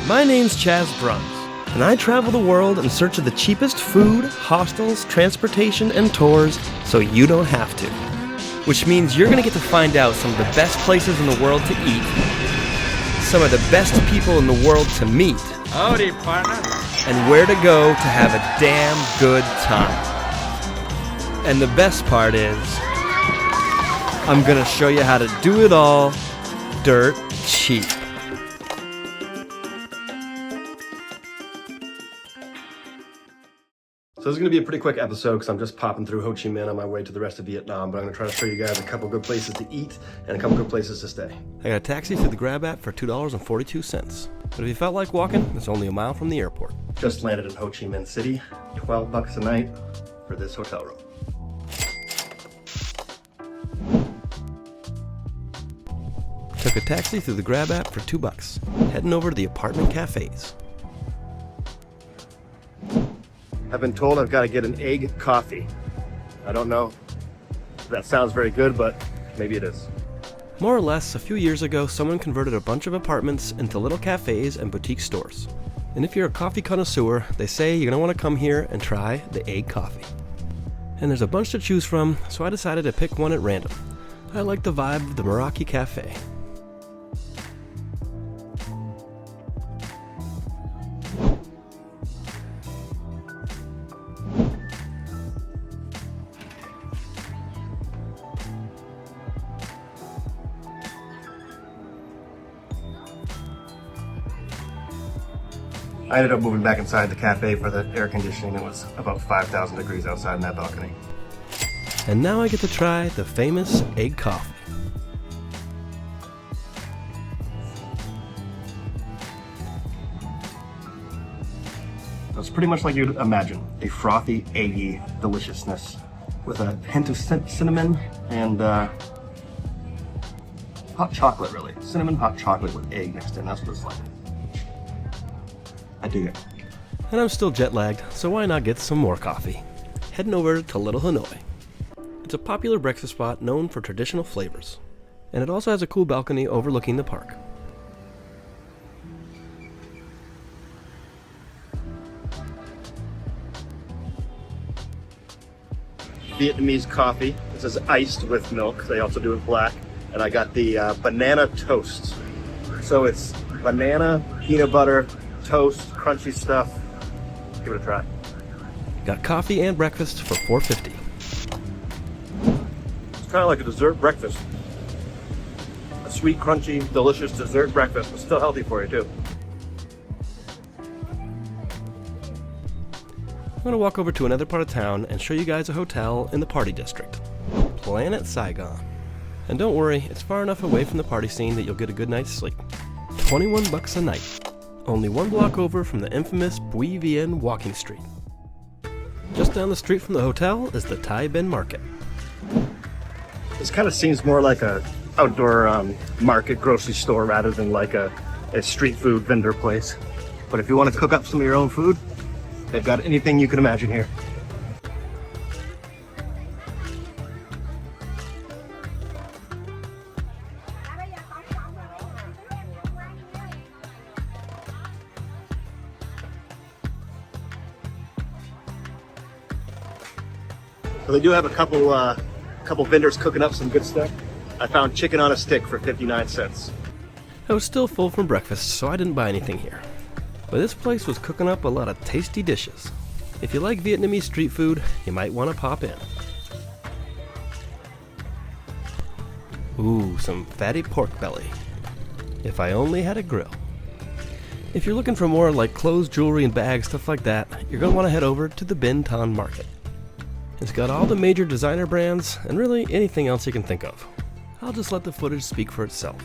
My name's Chas Bruns, and I travel the world in search of the cheapest food, hostels, transportation, and tours so you don't have to. Which means you're going to get to find out some of the best places in the world to eat, some of the best people in the world to meet, Howdy, partner. and where to go to have a damn good time. And the best part is, I'm going to show you how to do it all dirt cheap. So this is going to be a pretty quick episode because I'm just popping through Ho Chi Minh on my way to the rest of Vietnam, but I'm going to try to show you guys a couple good places to eat and a couple good places to stay. I got a taxi through the Grab app for $2.42. But if you felt like walking, it's only a mile from the airport. Just landed in Ho Chi Minh City, $12 a night for this hotel room. Took a taxi through the Grab app for $2, heading over to the apartment cafes. I've been told I've got to get an egg coffee. I don't know if that sounds very good, but maybe it is. More or less, a few years ago, someone converted a bunch of apartments into little cafes and boutique stores. And if you're a coffee connoisseur, they say you're going to want to come here and try the egg coffee. And there's a bunch to choose from, so I decided to pick one at random. I like the vibe of the Meraki Cafe. I ended up moving back inside the cafe for the air conditioning. It was about 5,000 degrees outside in that balcony. And now I get to try the famous egg coffee. So it's pretty much like you'd imagine, a frothy, eggy deliciousness with a hint of cinnamon and hot chocolate, really. Cinnamon hot chocolate with egg mixed in, that's what it's like. I dig it. And I'm still jet lagged, so why not get some more coffee? Heading over to Little Hanoi. It's a popular breakfast spot known for traditional flavors, and it also has a cool balcony overlooking the park. Vietnamese coffee. This is iced with milk. They also do it black. And I got the banana toast. So it's banana, peanut butter, toast, crunchy stuff. Give it a try. Got coffee and breakfast for $4.50. It's kind of like a dessert breakfast. A sweet, crunchy, delicious dessert breakfast, but still healthy for you too. I'm going to walk over to another part of town and show you guys a hotel in the party district. Planet Saigon. And don't worry, it's far enough away from the party scene that you'll get a good night's sleep. $21 a night. Only one block over from the infamous Vien walking street. Just down the street from the hotel is the Thai Binh market. This kind of seems more like a outdoor market grocery store rather than like a street food vendor place. But if you want to cook up some of your own food, they've got anything you can imagine here. So they do have a couple vendors cooking up some good stuff. I found chicken on a stick for 59 cents. I was still full from breakfast, so I didn't buy anything here. But this place was cooking up a lot of tasty dishes. If you like Vietnamese street food, you might want to pop in. Ooh, some fatty pork belly. If I only had a grill. If you're looking for more like clothes, jewelry, and bags, stuff like that, you're going to want to head over to the Binh Ton Market. It's got all the major designer brands, and really anything else you can think of. I'll just let the footage speak for itself.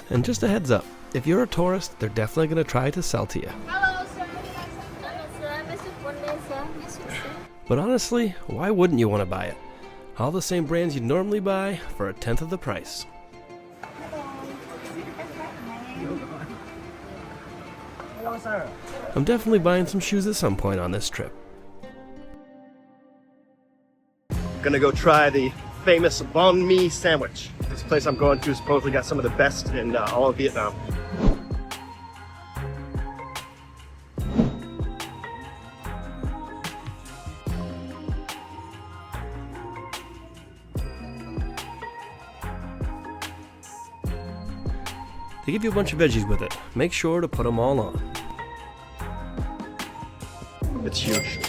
And just a heads up, if you're a tourist, they're definitely going to try to sell to you. Hello, sir. But honestly, why wouldn't you want to buy it? All the same brands you'd normally buy for 1/10 of the price. I'm definitely buying some shoes at some point on this trip. Gonna go try the famous banh mi sandwich. This place I'm going to supposedly got some of the best in all of Vietnam. They give you a bunch of veggies with it. Make sure to put them all on. It's huge.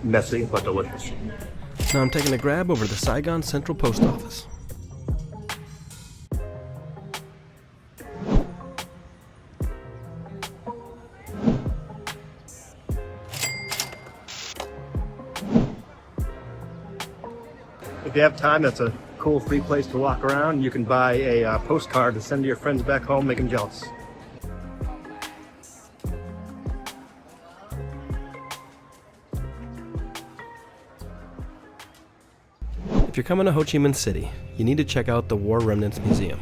Messy, but delicious. Now I'm taking a grab over to the Saigon Central Post Office. If you have time, that's a cool free place to walk around. You can buy a postcard to send to your friends back home, make them jealous. If you're coming to Ho Chi Minh City, you need to check out the War Remnants Museum.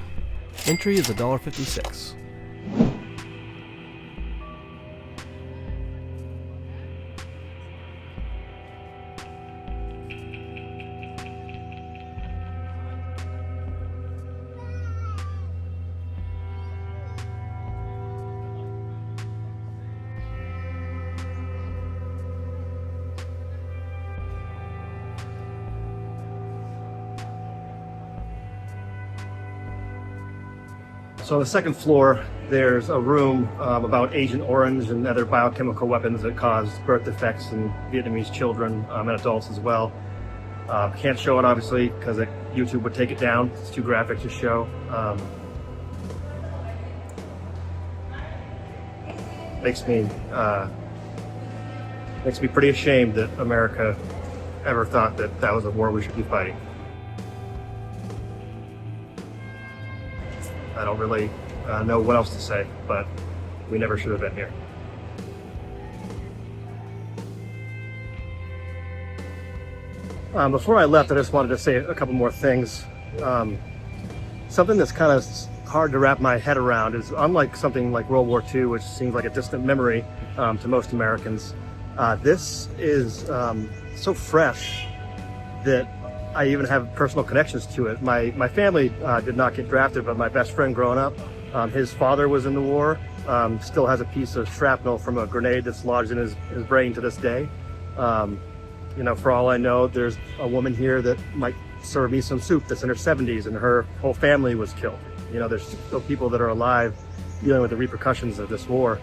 Entry is $1.56. So on the second floor, there's a room about Agent Orange and other biochemical weapons that cause birth defects in Vietnamese children and adults as well. Can't show it obviously because YouTube would take it down. It's too graphic to show. Makes me pretty ashamed that America ever thought that that was a war we should be fighting. I don't really know what else to say, but we never should have been here. Before I left, I just wanted to say a couple more things. Something that's kind of hard to wrap my head around is, unlike something like World War II, which seems like a distant memory to most Americans, this is so fresh that I even have personal connections to it. My family did not get drafted, but my best friend growing up, his father was in the war, still has a piece of shrapnel from a grenade that's lodged in his brain to this day. You know, for all I know, there's a woman here that might serve me some soup that's in her 70s and her whole family was killed. You know, there's still people that are alive dealing with the repercussions of this war.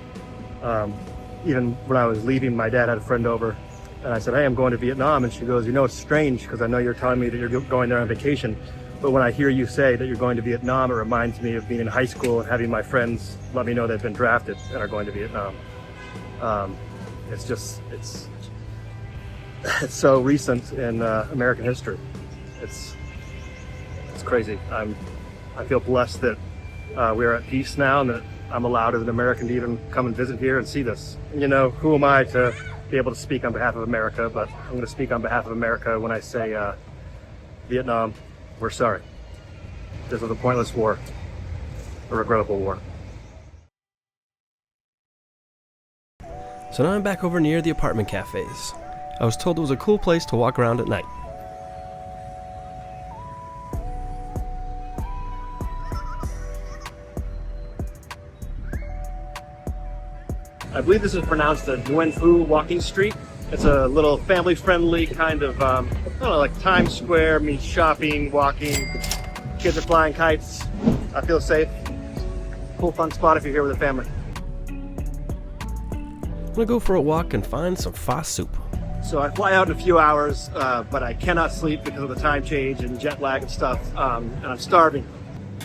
Even when I was leaving, my dad had a friend over and I said, hey, I'm going to Vietnam. And she goes, you know, it's strange because I know you're telling me that you're going there on vacation. But when I hear you say that you're going to Vietnam, it reminds me of being in high school and having my friends let me know they've been drafted and are going to Vietnam. It's so recent in American history. It's crazy. I feel blessed that we're at peace now and that I'm allowed as an American to even come and visit here and see this. You know, who am I to be able to speak on behalf of America, but I'm going to speak on behalf of America when I say Vietnam, we're sorry. This was a pointless war, a regrettable war. So now I'm back over near the apartment cafes. I was told it was a cool place to walk around at night. I believe this is pronounced the Nguyen walking street. It's a little family-friendly kind of, I don't know, like Times Square means shopping, walking. Kids are flying kites. I feel safe. Cool, fun spot if you're here with a family. I'm gonna go for a walk and find some pho soup. So I fly out in a few hours, but I cannot sleep because of the time change and jet lag and stuff, and I'm starving.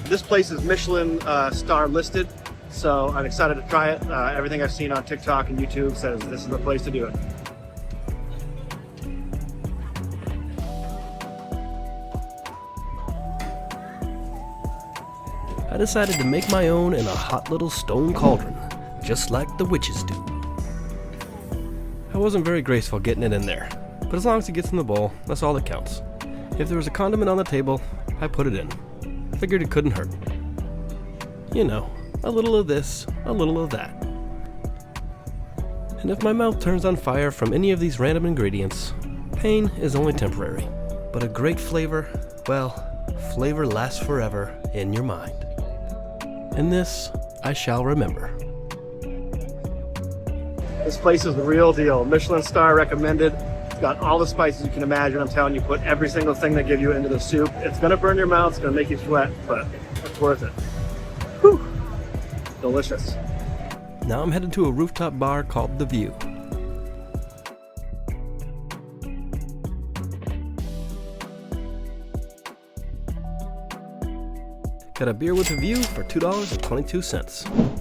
This place is Michelin star listed, so I'm excited to try it. Everything I've seen on TikTok and YouTube says this is the place to do it. I decided to make my own in a hot little stone cauldron, just like the witches do. I wasn't very graceful getting it in there, but as long as it gets in the bowl, that's all that counts. If there was a condiment on the table, I put it in. Figured it couldn't hurt. You know, a little of this, a little of that. And if my mouth turns on fire from any of these random ingredients, pain is only temporary. But a great flavor, well, flavor lasts forever in your mind. And this I shall remember. This place is the real deal. Michelin star recommended. It's got all the spices you can imagine. I'm telling you, put every single thing they give you into the soup. It's gonna burn your mouth, it's gonna make you sweat, but it's worth it. Whew. Delicious. Now I'm headed to a rooftop bar called The View. Got a beer with a view for $2.22.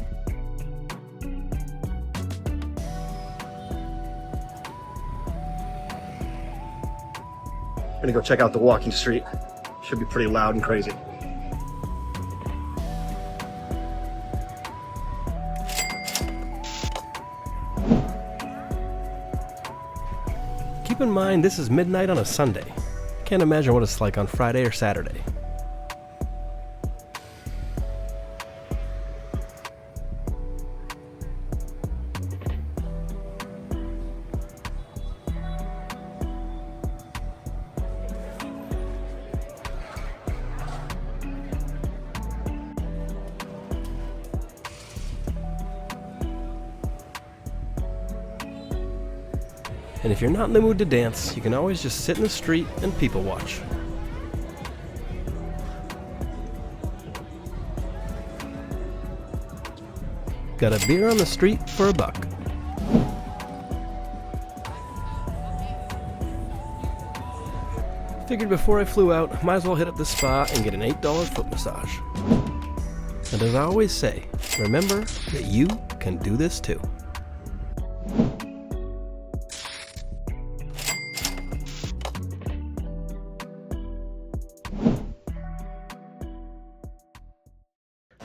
Gonna go check out the walking street. Should be pretty loud and crazy. Keep in mind this is midnight on a Sunday. Can't imagine what it's like on Friday or Saturday. And if you're not in the mood to dance, you can always just sit in the street and people watch. Got a beer on the street for $1. Figured before I flew out, might as well hit up the spa and get an $8 foot massage. And as I always say, remember that you can do this too.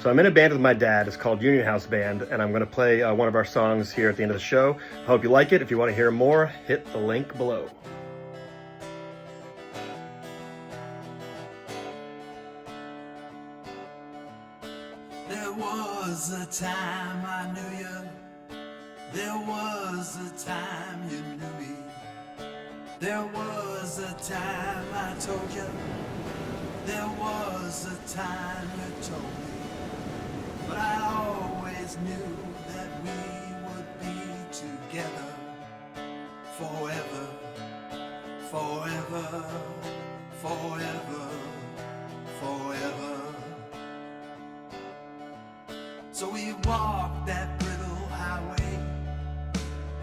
So I'm in a band with my dad. It's called Union House Band, and I'm going to play one of our songs here at the end of the show. I hope you like it. If you want to hear more, hit the link below. There was a time I knew you. There was a time you knew me. There was a time I told you. There was a time you told me. But I always knew that we would be together forever, forever, forever, forever. So we walked that brittle highway,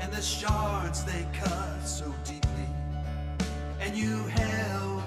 and the shards they cut so deeply, and you held